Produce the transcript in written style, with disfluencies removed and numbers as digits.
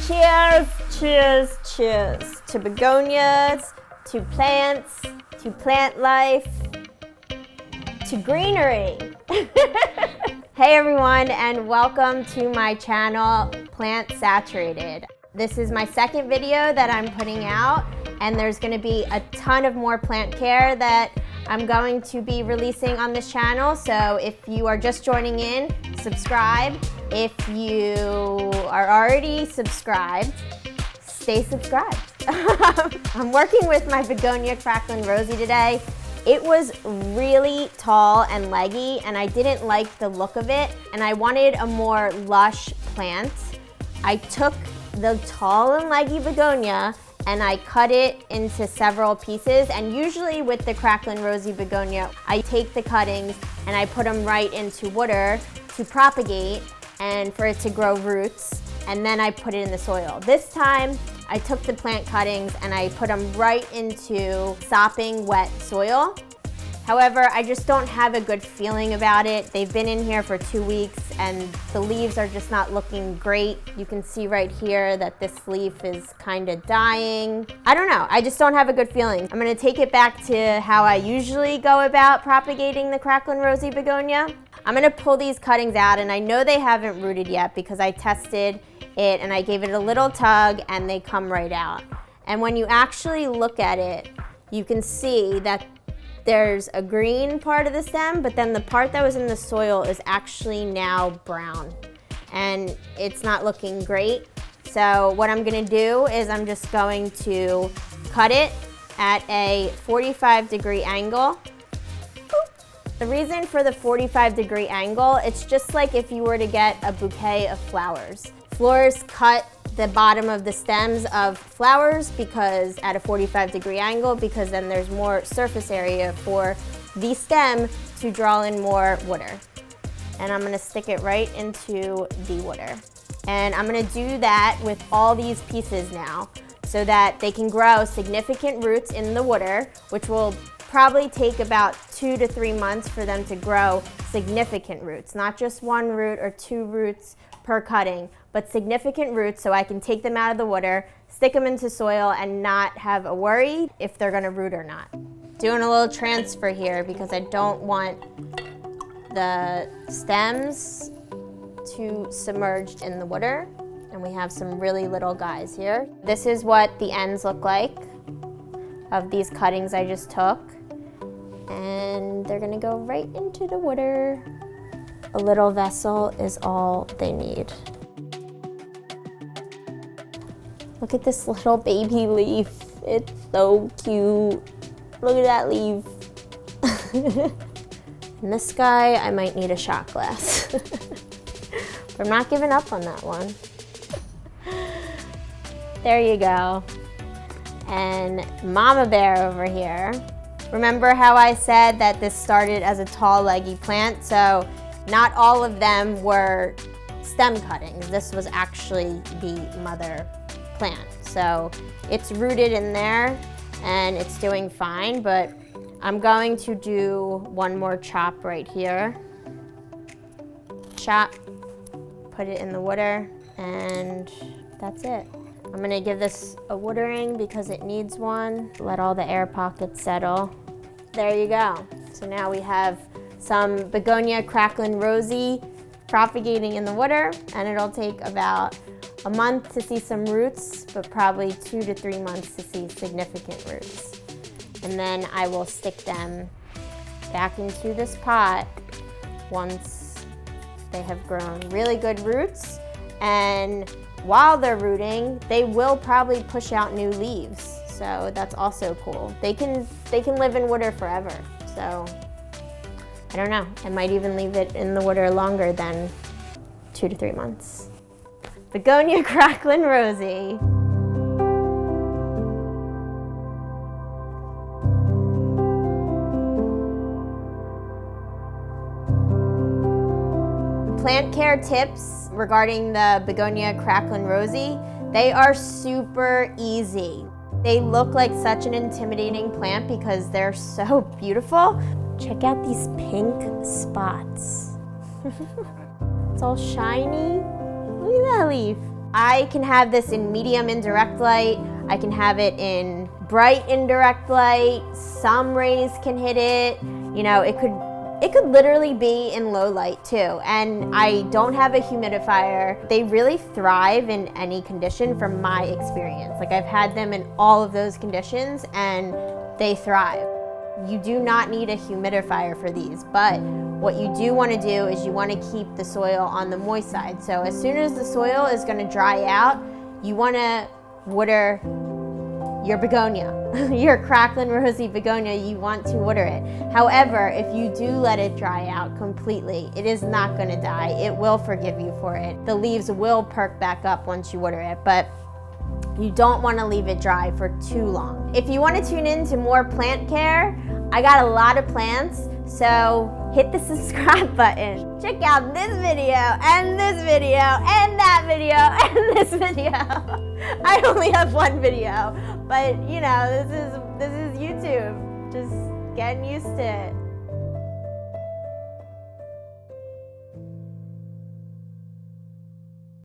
Cheers, cheers, cheers to begonias, to plants, to plant life, to greenery. Hey everyone, and welcome to my channel, Plant Saturated. This is my second video that I'm putting out, and there's gonna be a ton of more plant care that I'm going to be releasing on this channel. So if you are just joining in, subscribe. If you are already subscribed, stay subscribed. I'm working with my Begonia Cracklin Rosie today. It was really tall and leggy, and I didn't like the look of it, and I wanted a more lush plant. I took the tall and leggy begonia and I cut it into several pieces, and usually with the Cracklin Rosie Begonia, I take the cuttings and I put them right into water to propagate and for it to grow roots, and then I put it in the soil. This time, I took the plant cuttings and I put them right into sopping wet soil. However, I just don't have a good feeling about it. They've been in here for 2 weeks and the leaves are just not looking great. You can see right here that this leaf is kind of dying. I don't know, I just don't have a good feeling. I'm gonna take it back to how I usually go about propagating the Cracklin Rosie Begonia. I'm gonna pull these cuttings out, and I know they haven't rooted yet because I tested it and I gave it a little tug and they come right out. And when you actually look at it, you can see that there's a green part of the stem, but then the part that was in the soil is actually now brown, and it's not looking great. So what I'm gonna do is I'm just going to cut it at a 45-degree angle. The reason for the 45-degree angle, it's just like if you were to get a bouquet of flowers. Florists cut the bottom of the stems of flowers because at a 45-degree angle, because then there's more surface area for the stem to draw in more water. And I'm gonna stick it right into the water. And I'm gonna do that with all these pieces now so that they can grow significant roots in the water, which will probably take about 2 to 3 months for them to grow significant roots, not just 1 root or 2 roots per cutting, but significant roots so I can take them out of the water, stick them into soil, and not have a worry if they're gonna root or not. Doing a little transfer here because I don't want the stems too submerged in the water, and we have some really little guys here. This is what the ends look like of these cuttings I just took, and they're gonna go right into the water. A little vessel is all they need. Look at this little baby leaf. It's so cute. Look at that leaf. And this guy, I might need a shot glass. But I'm not giving up on that one. There you go. And Mama Bear over here. Remember how I said that this started as a tall, leggy plant? So not all of them were stem cuttings. This was actually the mother plant. So it's rooted in there and it's doing fine, but I'm going to do one more chop right here. Chop, put it in the water, and that's it. I'm gonna give this a watering because it needs one. Let all the air pockets settle. There you go. So now we have some Begonia Cracklin Rosie propagating in the water, and it'll take about a month to see some roots, but probably 2 to 3 months to see significant roots. And then I will stick them back into this pot once they have grown really good roots. And while they're rooting, they will probably push out new leaves. So that's also cool. They can live in water forever. So I don't know, I might even leave it in the water longer than 2 to 3 months. Begonia Cracklin Rosie. Plant care tips regarding the Begonia Cracklin Rosie, they are super easy. They look like such an intimidating plant because they're so beautiful. Check out these pink spots. It's all shiny. Look at that leaf. I can have this in medium indirect light. I can have it in bright indirect light. Some rays can hit it. You know, it could literally be in low light too. And I don't have a humidifier. They really thrive in any condition from my experience. Like, I've had them in all of those conditions and they thrive. You do not need a humidifier for these, but what you do want to do is you want to keep the soil on the moist side. So as soon as the soil is going to dry out, you want to water your begonia, your Cracklin Rosie Begonia. You want to water it. However, if you do let it dry out completely, it is not going to die. It will forgive you for it. The leaves will perk back up once you water it, but you don't want to leave it dry for too long. If you want to tune in to more plant care, I got a lot of plants, so hit the subscribe button. Check out this video, and this video, and that video, and this video. I only have one video, but you know, this is YouTube. Just getting used to it.